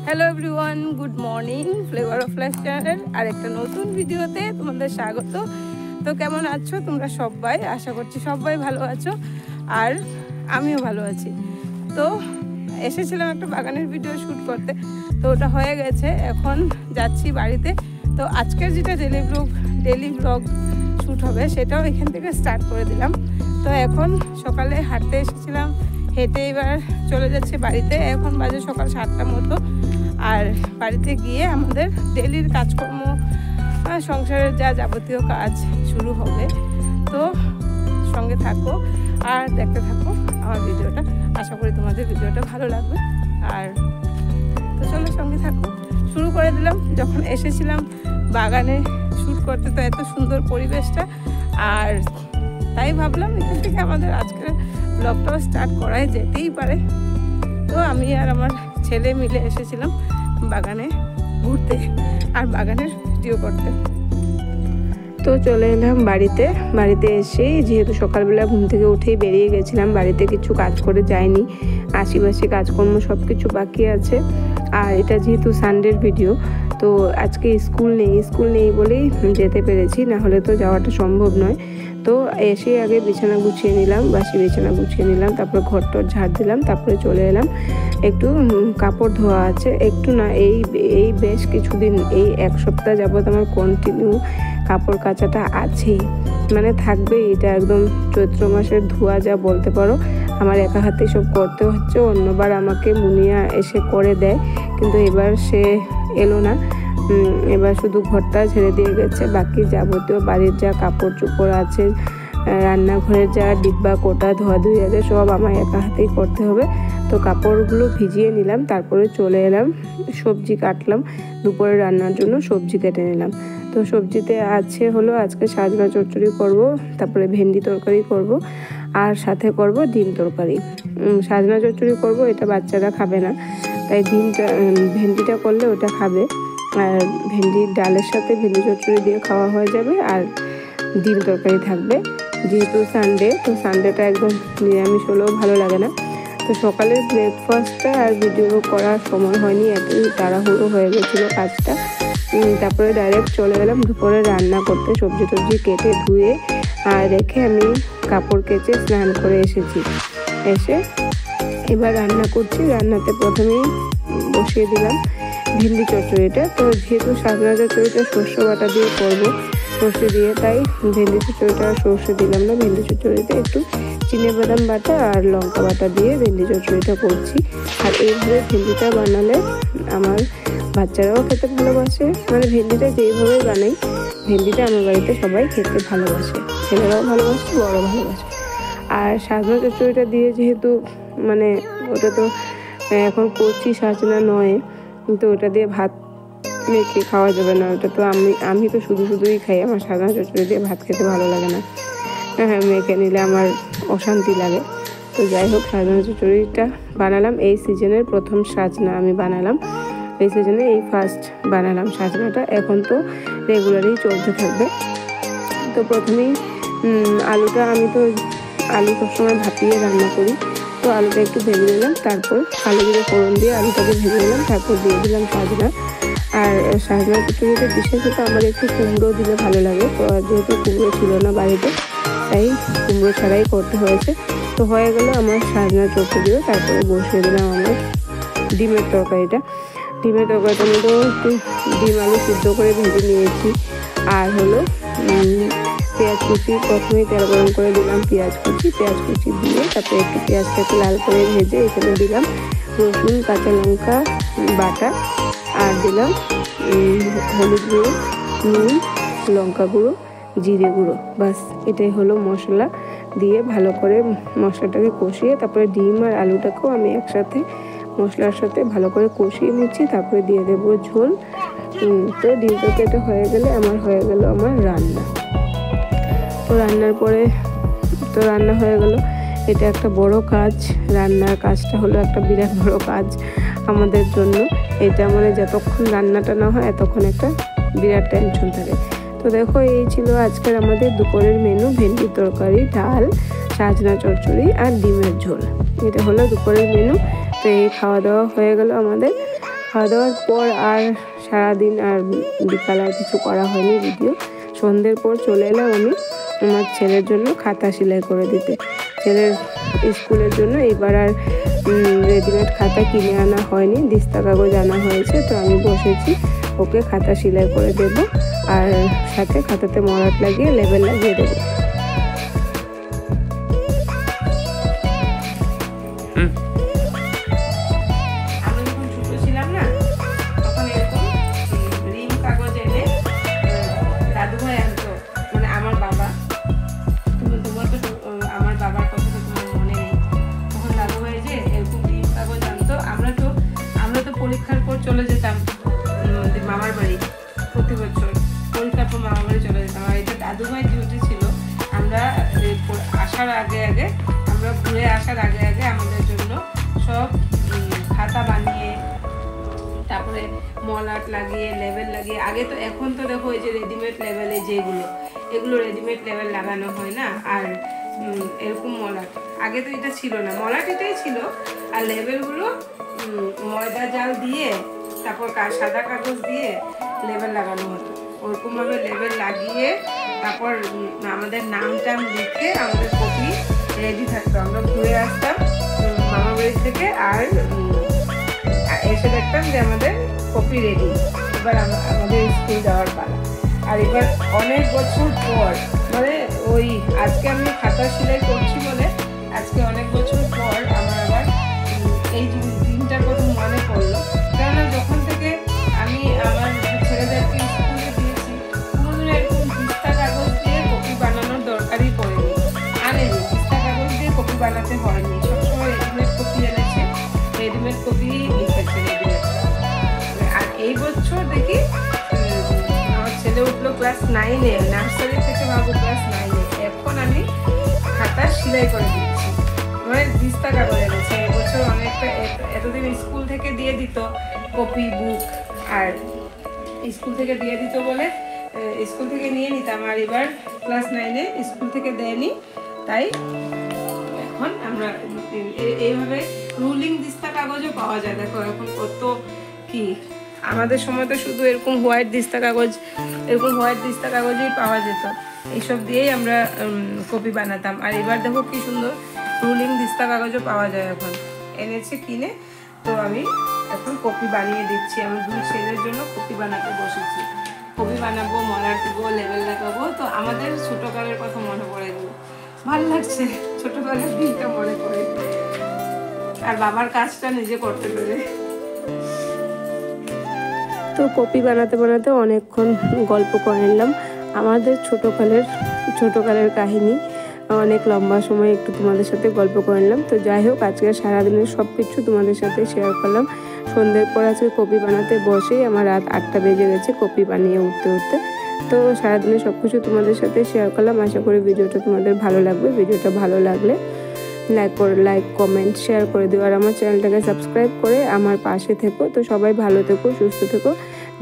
Hello everyone, good morning. Flavour of life চ্যানেলের আরেকটা নতুন ভিডিওতে তোমাদের স্বাগত। তো কেমন আছো তোমরা সবাই? আশা করছি সবাই ভালো আছো, আর আমিও ভালো আছি। তো এসেছিলাম একটা বাগানের ভিডিও শ্যুট করতে, তো ওটা হয়ে গেছে। এখন যাচ্ছি বাড়িতে। তো আজকের যেটা ডেলি ব্লগ শ্যুট হবে সেটাও এখান থেকে স্টার্ট করে দিলাম। তো এখন সকালে হাঁটতে এসেছিলাম, হেঁটে এবার চলে যাচ্ছে বাড়িতে। এখন বাজে সকাল 7টার মতো। আর বাড়িতে গিয়ে আমাদের ডেলির কাজকর্ম, সংসারের যা যাবতীয় কাজ শুরু হবে। তো সঙ্গে থাকো আর দেখতে থাকো আমার ভিডিওটা। আশা করি তোমাদের ভিডিওটা ভালো লাগবে। আর তো চলো সঙ্গে থাকো। শুরু করে দিলাম। যখন এসেছিলাম বাগানে শ্যুট করতে, তো এত সুন্দর পরিবেশটা, আর তাই ভাবলাম এখান থেকে আমাদের আজকের ব্লগটাও স্টার্ট করাই যেতেই পারে। তো আমি আর আমার ছেলে মিলে এসেছিলাম বাগানে ঘুরতে আর বাগানের ভিডিও করতে। তো চলে এলাম বাড়িতে এসে, যেহেতু সকালবেলা ঘুম থেকে উঠেই বেরিয়ে গেছিলাম, বাড়িতে কিছু কাজ করে যায়নি। আশেপাশে কাজকর্ম সব কিছু বাকি আছে। আর এটা যেহেতু সানডের ভিডিও, তো আজকে স্কুল নেই বলেই যেতে পেরেছি, না হলে তো যাওয়াটা সম্ভব নয়। তো এসে আগে বিছানা গুছিয়ে নিলাম, বাসি বিছানা গুছিয়ে নিলাম, তারপর ঘরটর ঝাড় দিলাম, তারপরে চলে এলাম। একটু কাপড় ধোয়া আছে, একটু না, এই বেশ কিছুদিন, এই এক সপ্তাহ যাবৎ আমার কন্টিনিউ কাপড় কাচাটা আছেই, মানে থাকবে। এটা একদম চৈত্র মাসের ধোয়া যা বলতে পারো। আমার একা হাতে সব করতে হচ্ছে। অন্যবার আমাকে মুনিয়া এসে করে দেয়, কিন্তু এবার সে এলো না। এবার শুধু ঘরটা ছেড়ে দিয়ে গেছে। বাকি যাবতীয় বাড়ির যা কাপড় চোপড় আছে, রান্নাঘরের যা ডিব্বা কোটা ধোয়াধুয়ি আছে, সব আমার একা হাতেই করতে হবে। তো কাপড়গুলো ভিজিয়ে নিলাম, তারপরে চলে এলাম, সবজি কাটলাম। দুপুরে রান্নার জন্য সবজি কেটে নিলাম। তো সবজিতে আছে হলো আজকে সাজনা চচ্চড়ি করব, তারপরে ভেন্ডি তরকারি করব, আর সাথে করব ডিম তরকারি। সাজনা চচ্চড়ি করব, এটা বাচ্চারা খাবে না, তাই ভেন্ডিটা করলে ওটা খাবে। আর ভেন্ডির ডালের সাথে ভেন্ডি চচ্চড়ি দিয়ে খাওয়া হয়ে যাবে, আর ডিম তরকারি থাকবে। যেহেতু সানডে, তো সানডেটা একদম নিরামিষ হলেও ভালো লাগে না। তো সকালের ব্রেকফাস্টটা আর ভিডিও করার সময় হয়নি, এতই তাড়াহুড়ো হয়ে গেছিলো কাজটা। তারপরে ডাইরেক্ট চলে গেলাম দুপুরে রান্না করতে। সবজি টবজি কেটে ধুয়ে আর রেখে আমি কাপড় কেচে স্নান করে এসেছি। এসে এবার রান্না করছি। রান্নাতে প্রথমেই বসিয়ে দিলাম ভেন্ডি চচ্চড়িটা। তো যেহেতু সাজনা চচ্চড়িটা সর্ষে বাটা দিয়ে করবো, সর্ষে দিয়ে, তাই ভেন্ডি চচ্চড়িটা সর্ষে দিলাম না। ভেন্ডি চচ্চড়িতে একটু চিনেবাদাম বাটা আর লঙ্কা বাটা দিয়ে ভেন্ডি চচ্চড়িটা করছি। আর এইভাবে ভেন্ডিটা বানালে আমার বাচ্চারাও খেতে ভালোবাসে। মানে ভেন্ডিটা যেইভাবে বানাই, ভেন্ডিটা আমার বাড়িতে সবাই খেতে ভালোবাসে, ছেলেরাও ভালোবাসে, বড়ও ভালোবাসে। আর সাজনা চচ্চড়িটা দিয়ে যেহেতু, মানে ওটা তো এখন করছি সাজনা নয়, কিন্তু ওটা দিয়ে ভাত মেখে খাওয়া যাবে না। ওটা তো আমি তো শুধুই খাই। আমার সাজনা চচ্চড়ি দিয়ে ভাত খেতে ভালো লাগে না। হ্যাঁ, মেখে নিলে আমার অশান্তি লাগে। তো যাই হোক, সাজনা চচ্চড়িটা বানালাম। এই সিজনের প্রথম সাজনা আমি বানালাম, এই সিজনে এই ফার্স্ট বানালাম সাজনাটা। এখন তো রেগুলারই চলতে থাকবে। তো প্রথমেই আলুটা, আমি তো আলু সবসময় ভাপিয়ে রান্না করি, তো আলুটা একটু ভেজে নিলাম, তারপর কালো জিরে ফোড়ন দিয়ে আলুটাকে ভেজে নিলাম, তারপর দিয়ে দিলাম সাজনা। আর সাজনা চচ্চড়িতে বিশেষত আমার একটু কুমড়ো দিলে ভালো লাগে। তো যেহেতু কুমড়ো ছিল না বাড়িতে, তাই কুমড়ো ছাড়াই করতে হয়েছে। তো হয়ে গেল আমার সাজনা চচ্চড়িও। তারপরে বসিয়ে দিলাম আমার ডিমের তরকারিটা। ডিমের তরকারিটার মধ্যেও একটু ডিম আলু সিদ্ধ করে ভেজে নিয়েছি। আর হলো পেঁয়াজ কুচি, প্রথমেই তেল গরম করে দিলাম পেঁয়াজ কুচি দিয়ে, তারপরে একটু পেঁয়াজটাকে লাল করে ভেজে এখানে দিলাম রসুন, কাঁচা লঙ্কা বাটা, আর দিলাম হলুদ গুঁড়ো, নুন, লঙ্কা গুঁড়ো, জিরে গুঁড়ো। বাস, এটাই হলো মশলা। দিয়ে ভালো করে মশলাটাকে কষিয়ে, তারপরে ডিম আর আলুটাকেও আমি একসাথে মশলার সাথে ভালো করে কষিয়ে নিচ্ছি। তারপরে দিয়ে দেবো ঝোল। তো ডিম তরকারিটা হয়ে গেলে হয়ে গেল আমার রান্না। তো রান্না হয়ে গেল। এটা একটা বড় কাজ। রান্নার কাজটা হলো একটা বিরাট বড় কাজ আমাদের জন্য। এটা মানে যতক্ষণ রান্নাটা না হয় এতক্ষণ একটা বিরাট টেনশন থাকে। তো দেখো, এই ছিল আজকের আমাদের দুপুরের মেনু। ভেন্ডির তরকারি, ডাল, সাজনা চচ্চড়ি আর ডিমের ঝোল। এটা হলো দুপুরের মেনু। তো এই খাওয়া দাওয়া হয়ে গেল আমাদের। খাওয়া দাওয়ার পর আর সারাদিন আর বিকাল আর কিছু করা হয়নি ভিডিও। সন্ধ্যের পর চলে এলাম আমি আমার ছেলের জন্য খাতা সেলাই করে দিতে। ছেলের স্কুলের জন্য এবার আর রেডিমেড খাতা কিনে আনা হয়নি, দিস্তা কাগজ আনা হয়েছে। তো আমি বসেছি ওকে খাতা সেলাই করে দেব আর সাথে খাতাতে মলাট লাগিয়ে লেবেল লাগিয়ে দেবো। পরীক্ষার পর চলে যেতাম মামার বাড়ি, প্রতি বছর পরীক্ষার পর মামার বাড়ি চলে যেতাম। আর এটা দাদুভাই ডিউটি ছিল। আমরা আসার আগে আগে আমরা ঘুরে আসার আগে আগে আমাদের জন্য সব খাতা বানিয়ে তারপরে মলাট লাগিয়ে লেবেল লাগিয়ে, আগে তো এখন তো দেখো এই যে রেডিমেড লেবেলে যেগুলো এগুলো রেডিমেড লেবেল লাগানো হয় না। আর এরকম মলাট আগে তো এটা ছিল না, মলাট এটাই ছিল। আর লেবেলগুলো ময়দা জাল দিয়ে তারপর সাদা কাগজ দিয়ে লেবেল লাগানো হতো। ওরকমভাবে লেবেল লাগিয়ে তারপর আমাদের নাম টাম লিখে আমাদের কপি রেডি থাকতো। আমরা ঘুরে আসতাম মামার বাড়ি থেকে আর এসে দেখতাম যে আমাদের কপি রেডি। এবার আমাদের স্কুল যাওয়ার পালা। আর এবার অনেক বছর পর, মানে ওই আজকে আমি খাতা সেলাই করছি বলে আজকে অনেক বছর পর আমার আবার এই দিনটার কথা মনে পড়লো। কেননা যখন থেকে আমি আমার ছেলেদেরকে স্কুলে দিয়েছি কোনোদিন এরকম দিস্তা কাগজ দিয়ে কপি বানানোর দরকারই পড়েনি, আনেনি। দিস্তা কাগজ দিয়ে কপি বানাতে হয়নি, সবসময় রেডিমেড কপি এনেছে, রেডিমেড কপি লিখেছে রেডিমেড। আর এই বছর দেখি আমার ছেলে উঠলো ক্লাস 9-এ, নার্সারি থেকে ভাবো ক্লাস 9-এ, এখন আমি খাতা সেলাই করে দিচ্ছি। মানে দিস্তা কাগজ এনেছে এবছর অনেকটা। এতদিন স্কুল থেকে দিয়ে দিত কপি বুক, আর স্কুল থেকে দিয়ে দিত বলে স্কুল থেকে নিয়ে নিতাম। আর এবার ক্লাস 9-এ স্কুল থেকে দেয়নি, তাই এখন আমরা এইভাবে রুলিং দিস্তা কাগজও পাওয়া যায়। দেখো এখন কত কি, আমাদের সময় তো শুধু এরকম হোয়াইট দিস্তা কাগজেই পাওয়া যেত। এইসব দিয়েই আমরা কপি বানাতাম। আর এবার দেখো কি সুন্দর রুলিং দিস্তা কাগজও পাওয়া যায় এখন, এনেছে কিনে। তো আমি এখন কপি বানিয়ে দিচ্ছি। আমি 2 ছেলের জন্য কপি বানাতে বসেছি। কপি বানাবো, মলাট দেবো, লেবেল লাগাবো। তো আমাদের ছোটকালের কথা মনে পড়ে গেল, ভালো লাগছে ছোটকালের দিনটা মনে পড়ে, আর বাবার কাজটা নিজে করতে পেরে। তো কপি বানাতে বানাতে অনেকক্ষণ গল্প করে নিলাম আমাদের ছোটকালের কাহিনী। অনেক লম্বা সময় একটু তোমাদের সাথে গল্প করে নিলাম। তো যাই হোক, আজকে সারাদিনের সব কিছু তোমাদের সাথে শেয়ার করলাম। সন্ধ্যের পর আজকে কপি বানাতে বসেই আমার রাত 8টা বেজে গেছে কপি বানিয়ে উঠতে। তো সারাদিনের সব কিছু তোমাদের সাথে শেয়ার করলাম। আশা করি ভিডিওটা তোমাদের ভালো লাগবে। ভিডিওটা ভালো লাগলে লাইক কমেন্ট শেয়ার করে দিও। আর আমার চ্যানেলটাকে সাবস্ক্রাইব করে আমার পাশে থেকো। তো সবাই ভালো থেকো, সুস্থ থেকো।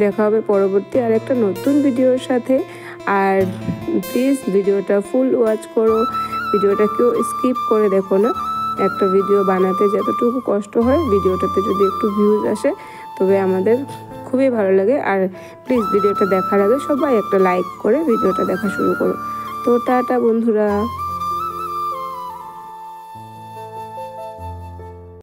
দেখা হবে পরবর্তী আর একটা নতুন ভিডিওর সাথে। আর প্লিজ ভিডিওটা ফুল ওয়াচ করো, ভিডিওটা কেউ স্কিপ করে দেখো না। একটা ভিডিও বানাতে যতটুকু কষ্ট হয়, ভিডিওটাতে যদি একটু ভিউজ আসে তবে আমাদের খুবই ভালো লাগে। আর প্লিজ ভিডিওটা দেখার আগে সবাই একটা লাইক করে ভিডিওটা দেখা শুরু করো। তো টাটা বন্ধুরা।